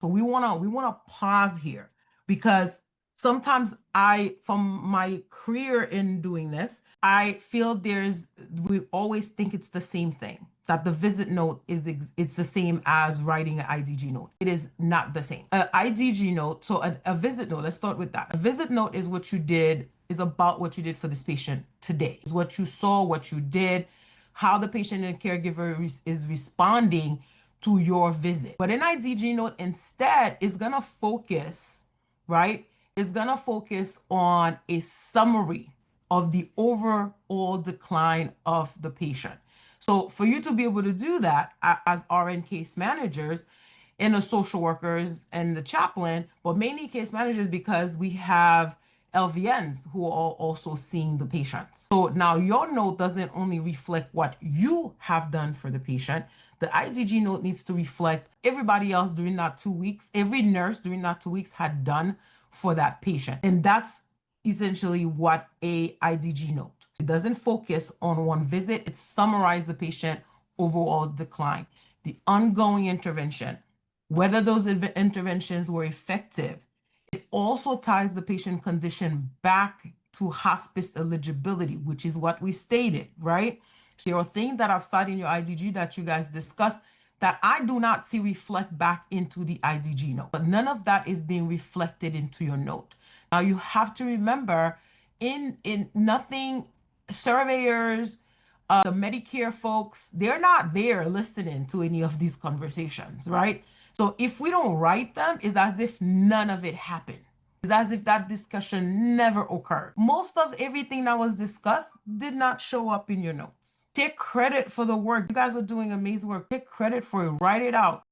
So we wanna pause here because sometimes from my career in doing this, I feel we always think it's the same thing, that the visit note it's the same as writing an IDG note. It is not the same. A IDG note, so a visit note, let's start with that. A visit note is about what you did for this patient today. It's what you saw, what you did, how the patient and caregiver is responding to your visit. But an IDG note instead is gonna focus, right? Is gonna focus on a summary of the overall decline of the patient. So for you to be able to do that as RN case managers and the social workers and the chaplain, but mainly case managers because we have LVNs who are also seeing the patients. So now your note doesn't only reflect what you have done for the patient. The IDG note needs to reflect everybody else during that 2 weeks, every nurse during that 2 weeks had done for that patient. And that's essentially what a IDG note. It doesn't focus on one visit. It summarizes the patient overall decline, the ongoing intervention, whether those interventions were effective. It also ties the patient condition back to hospice eligibility, which is what we stated, right? So there are things that I've cited in your IDG that you guys discussed that I do not see reflect back into the IDG note, but none of that is being reflected into your note. Now you have to remember in nothing, surveyors, the Medicare folks, they're not there listening to any of these conversations, right? So if we don't write them, it's as if none of it happened. It's as if that discussion never occurred. Most of everything that was discussed did not show up in your notes. Take credit for the work. You guys are doing amazing work. Take credit for it. Write it out.